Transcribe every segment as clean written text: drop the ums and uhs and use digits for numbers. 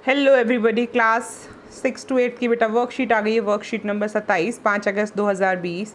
Hello everybody, class 6 to 8 की बेटा worksheet आ गई है। वर्कशीट नंबर 27, 5 अगस्त 2020।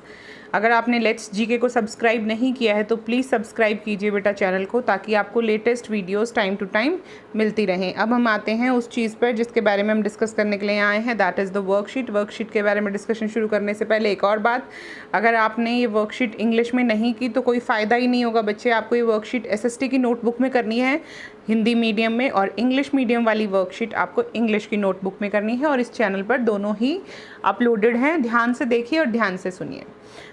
अगर आपने लेट्स जीके को सब्सक्राइब नहीं किया है तो प्लीज़ सब्सक्राइब कीजिए बेटा चैनल को, ताकि आपको latest videos time to time मिलती रहें। अब हम आते हैं उस चीज़ पर जिसके बारे में हम डिस्कस करने के लिए आए हैं, that is the worksheet. Worksheet के बारे में डिस्कशन शुरू करने से पहले एक और बात, अगर आपने ये वर्कशीट इंग्लिश में नहीं की तो कोई फ़ायदा ही नहीं होगा बच्चे। आपको ये वर्कशीट एसएसटी की नोटबुक में करनी है हिंदी मीडियम में, और इंग्लिश मीडियम वाली वर्कशीट आपको इंग्लिश की नोटबुक में करनी है, और इस चैनल पर दोनों ही अपलोडेड हैं। ध्यान से देखिए और ध्यान से सुनिए।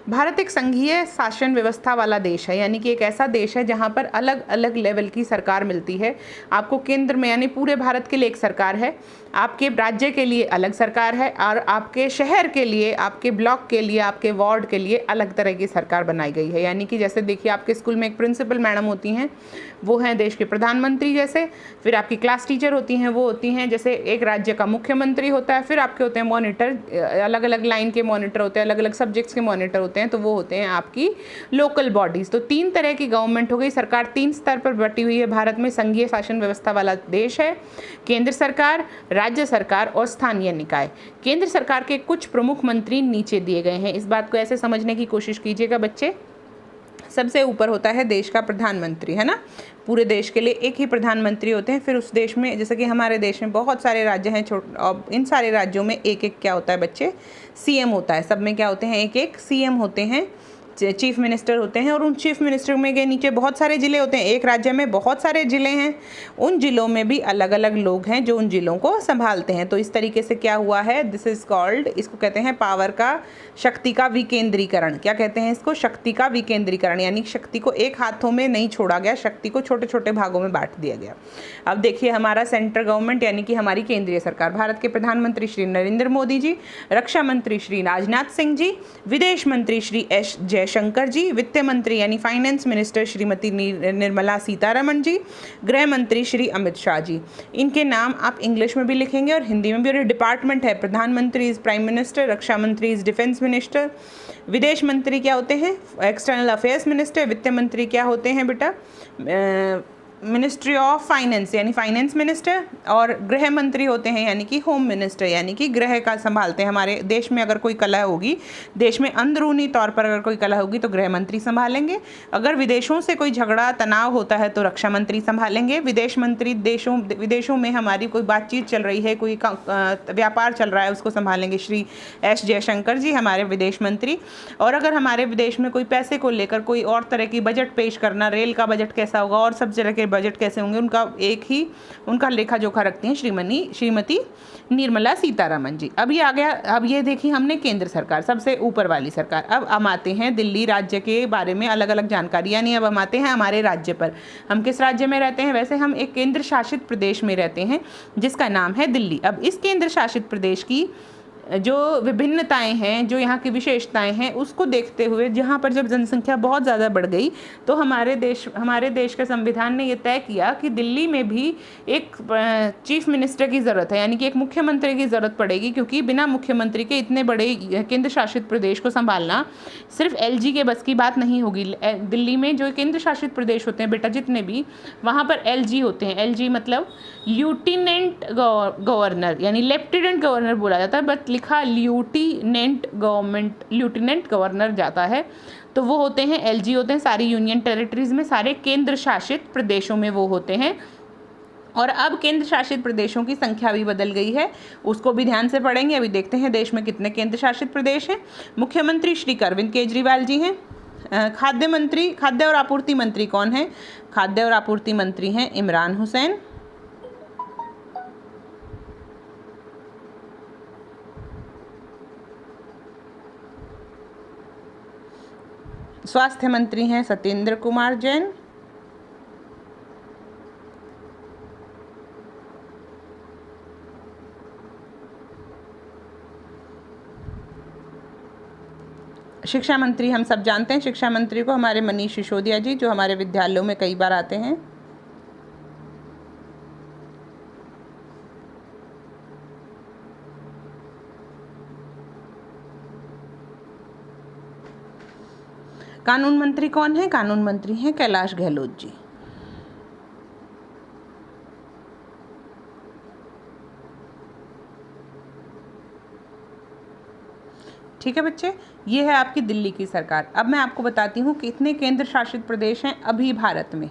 भारत एक संघीय शासन व्यवस्था वाला देश है, यानी कि एक ऐसा देश है जहाँ पर अलग अलग लेवल की सरकार मिलती है। आपको केंद्र में यानी पूरे भारत के लिए एक सरकार है, आपके राज्य के लिए अलग सरकार है, और आपके शहर के लिए, आपके ब्लॉक के लिए, आपके वार्ड के लिए अलग तरह की सरकार बनाई गई है। यानी कि जैसे देखिए, आपके स्कूल में एक प्रिंसिपल मैडम होती हैं, वो हैं देश के प्रधानमंत्री जैसे। फिर आपकी क्लास टीचर होती हैं, वो होती हैं जैसे एक राज्य का मुख्यमंत्री होता है। फिर आपके होते हैं मॉनिटर, अलग अलग लाइन के मॉनिटर होते हैं, अलग अलग सब्जेक्ट्स के मॉनिटर होते हैं, तो वो होते हैं आपकी लोकल बॉडीज़। तो 3 तरह की गवर्नमेंट हो गई। सरकार 3 स्तर पर बटी हुई है। भारत में संघीय शासन व्यवस्था वाला देश है। केंद्र सरकार, राज्य सरकार और स्थानीय निकाय। केंद्र सरकार के कुछ प्रमुख मंत्री नीचे दिए गए हैं। इस बात को ऐसे समझने की कोशिश कीजिएगा बच्चे। सबसे ऊपर होता है देश का प्रधानमंत्री, है ना। पूरे देश के लिए एक ही प्रधानमंत्री होते हैं। फिर उस देश में, जैसे कि हमारे देश में बहुत सारे राज्य हैं, और इन सारे राज्यों में एक एक क्या होता है बच्चे, सीएम होता है। सब में क्या होते हैं, एक एक सीएम होते हैं, चीफ मिनिस्टर होते हैं। और उन चीफ मिनिस्टर में के नीचे बहुत सारे ज़िले होते हैं। एक राज्य में बहुत सारे ज़िले हैं, उन ज़िलों में भी अलग अलग लोग हैं जो उन ज़िलों को संभालते हैं। तो इस तरीके से क्या हुआ है, दिस इज़ कॉल्ड, इसको कहते हैं पावर का, शक्ति का विकेंद्रीकरण। क्या कहते हैं इसको, शक्ति का विकेंद्रीकरण। यानी शक्ति को एक हाथों में नहीं छोड़ा गया, शक्ति को छोटे छोटे भागों में बांट दिया गया। अब देखिए, हमारा सेंट्रल गवर्नमेंट यानी कि हमारी केंद्रीय सरकार, भारत के प्रधानमंत्री श्री नरेंद्र मोदी जी, रक्षा मंत्री श्री राजनाथ सिंह जी, विदेश मंत्री श्री एस जयशंकर जी, वित्त मंत्री यानी फाइनेंस मिनिस्टर श्रीमती निर्मला सीतारमण जी, गृह मंत्री श्री अमित शाह जी। इनके नाम आप इंग्लिश में भी लिखेंगे और हिंदी में भी। और डिपार्टमेंट है, प्रधानमंत्री इज प्राइम मिनिस्टर, रक्षा मंत्री इज डिफेंस मिनिस्टर, विदेश मंत्री क्या होते हैं, एक्सटर्नल अफेयर्स मिनिस्टर, वित्त मंत्री क्या होते हैं बेटा, मिनिस्ट्री ऑफ फाइनेंस यानी फाइनेंस मिनिस्टर, और गृह मंत्री होते हैं यानी कि होम मिनिस्टर, यानी कि गृह का संभालते हैं। हमारे देश में अगर कोई कलह होगी, देश में अंदरूनी तौर पर अगर कोई कलह होगी तो गृह मंत्री संभालेंगे। अगर विदेशों से कोई झगड़ा तनाव होता है तो रक्षा मंत्री संभालेंगे। विदेश मंत्री विदेशों में हमारी कोई बातचीत चल रही है, कोई व्यापार चल रहा है, उसको संभालेंगे श्री एस जयशंकर जी, हमारे विदेश मंत्री। और अगर हमारे विदेश में कोई पैसे को लेकर कोई और तरह की बजट पेश करना, रेल का बजट कैसा होगा और सब तरह के बजट कैसे होंगे, उनका एक ही उनका लेखा जोखा रखती हैं श्रीमती निर्मला सीतारमण जी। अब ये आ गया। अब ये देखिए, हमने केंद्र सरकार, सबसे ऊपर वाली सरकार। अब हम आते हैं दिल्ली राज्य के बारे में अलग अलग जानकारी, यानी अब हम आते हैं हमारे राज्य पर। हम किस राज्य में रहते हैं, वैसे हम एक केंद्र शासित प्रदेश में रहते हैं जिसका नाम है दिल्ली। अब इस केंद्र शासित प्रदेश की जो विभिन्नताएं हैं, जो यहाँ की विशेषताएं हैं, उसको देखते हुए, जहाँ पर जब जनसंख्या बहुत ज़्यादा बढ़ गई तो हमारे देश के संविधान ने ये तय किया कि दिल्ली में भी एक चीफ मिनिस्टर की ज़रूरत है, यानी कि एक मुख्यमंत्री की ज़रूरत पड़ेगी, क्योंकि बिना मुख्यमंत्री के इतने बड़े केंद्र शासित प्रदेश को संभालना सिर्फ एलजी के बस की बात नहीं होगी। दिल्ली में जो केंद्र शासित प्रदेश होते हैं बेटा, जितने भी, वहाँ पर एलजी होते हैं। एलजी मतलब ल्यूटिनेंट गवर्नर, यानी लेफ्टिनेंट गवर्नर बोला जाता है, बट लिखा ल्यूटिनेंट गवर्नर जाता है। तो वो होते हैं एलजी होते हैं। सारी यूनियन टेरिटरीज में, सारे केंद्र शासित प्रदेशों में वो होते हैं। और अब केंद्र शासित प्रदेशों की संख्या भी बदल गई है, उसको भी ध्यान से पढ़ेंगे। अभी देखते हैं देश में कितने केंद्र शासित प्रदेश हैं। मुख्यमंत्री श्री अरविंद केजरीवाल जी हैं। खाद्य और आपूर्ति मंत्री कौन है, खाद्य और आपूर्ति मंत्री हैं इमरान हुसैन। स्वास्थ्य मंत्री हैं सत्येंद्र कुमार जैन। शिक्षा मंत्री हम सब जानते हैं, शिक्षा मंत्री को हमारे मनीष सिसोदिया जी, जो हमारे विद्यालयों में कई बार आते हैं। कानून मंत्री कौन है, कानून मंत्री हैं कैलाश गहलोत जी। ठीक है बच्चे, ये है आपकी दिल्ली की सरकार। अब मैं आपको बताती हूँ कितने केंद्र शासित प्रदेश हैं अभी भारत में।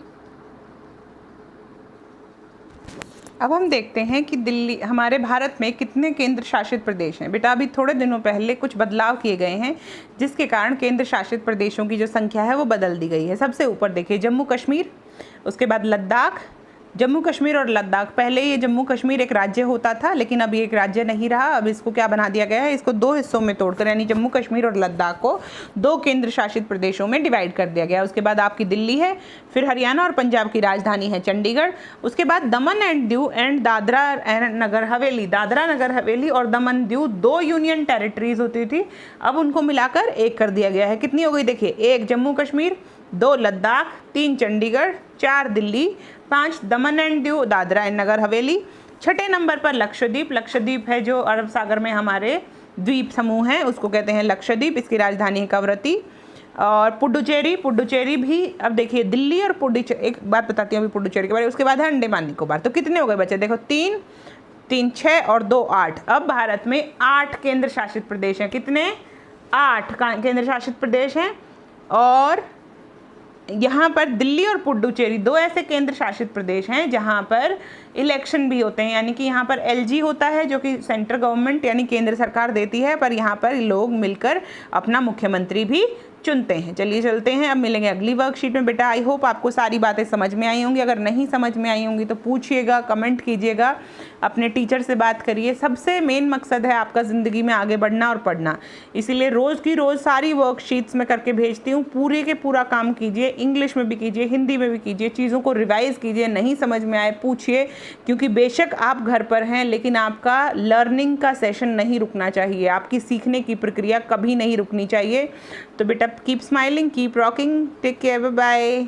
अब हम देखते हैं कि दिल्ली हमारे भारत में कितने केंद्र शासित प्रदेश हैं। बेटा अभी थोड़े दिनों पहले कुछ बदलाव किए गए हैं जिसके कारण केंद्र शासित प्रदेशों की जो संख्या है वो बदल दी गई है। सबसे ऊपर देखिए जम्मू कश्मीर, उसके बाद लद्दाख। जम्मू कश्मीर और लद्दाख, पहले ये जम्मू कश्मीर एक राज्य होता था लेकिन अब ये एक राज्य नहीं रहा। अब इसको क्या बना दिया गया है, इसको दो हिस्सों में तोड़कर, यानी जम्मू कश्मीर और लद्दाख को दो केंद्र शासित प्रदेशों में डिवाइड कर दिया गया। उसके बाद आपकी दिल्ली है, फिर हरियाणा और पंजाब की राजधानी है चंडीगढ़। उसके बाद Daman and Diu and Dadra and Nagar Haveli, Dadra Nagar Haveli और दमन दीव दो यूनियन टेरिटरीज होती थी, अब उनको मिलाकर एक कर दिया गया है। कितनी हो गई देखिए, एक जम्मू कश्मीर, दो लद्दाख, तीन चंडीगढ़, चार दिल्ली, पाँच दमन एंड दीव दादरा एंड नगर हवेली। छठे नंबर पर लक्षद्वीप, लक्षद्वीप है जो अरब सागर में हमारे द्वीप समूह है, उसको कहते हैं लक्षद्वीप, इसकी राजधानी है कवरत्ती। और पुडुचेरी, पुडुचेरी भी, अब देखिए दिल्ली और पुडुचेरी, एक बात बताती हूँ अभी पुडुचेरी के बारे में। उसके बाद है अंडमान निकोबार। तो कितने हो गए बच्चे, देखो तीन, तीन छः और दो आठ। अब भारत में 8 केंद्र शासित प्रदेश हैं। कितने, 8 केंद्र शासित प्रदेश हैं। और यहाँ पर दिल्ली और पुडुचेरी दो ऐसे केंद्र शासित प्रदेश हैं जहाँ पर इलेक्शन भी होते हैं, यानी कि यहाँ पर एलजी होता है जो कि सेंट्रल गवर्नमेंट यानी केंद्र सरकार देती है, पर यहाँ पर लोग मिलकर अपना मुख्यमंत्री भी चुनते हैं। चलिए चलते हैं, अब मिलेंगे अगली वर्कशीट में। बेटा आई होप आपको सारी बातें समझ में आई होंगी। अगर नहीं समझ में आई होंगी तो पूछिएगा, कमेंट कीजिएगा, अपने टीचर से बात करिए। सबसे मेन मकसद है आपका ज़िंदगी में आगे बढ़ना और पढ़ना, इसीलिए रोज़ की रोज़ सारी वर्कशीट्स में करके भेजती हूँ। पूरे के पूरा काम कीजिए, इंग्लिश में भी कीजिए, हिंदी में भी कीजिए, चीज़ों को रिवाइज़ कीजिए। नहीं समझ में आए पूछिए, क्योंकि बेशक आप घर पर हैं लेकिन आपका लर्निंग का सेशन नहीं रुकना चाहिए, आपकी सीखने की प्रक्रिया कभी नहीं रुकनी चाहिए। तो बेटा keep smiling, keep rocking, take care, bye bye.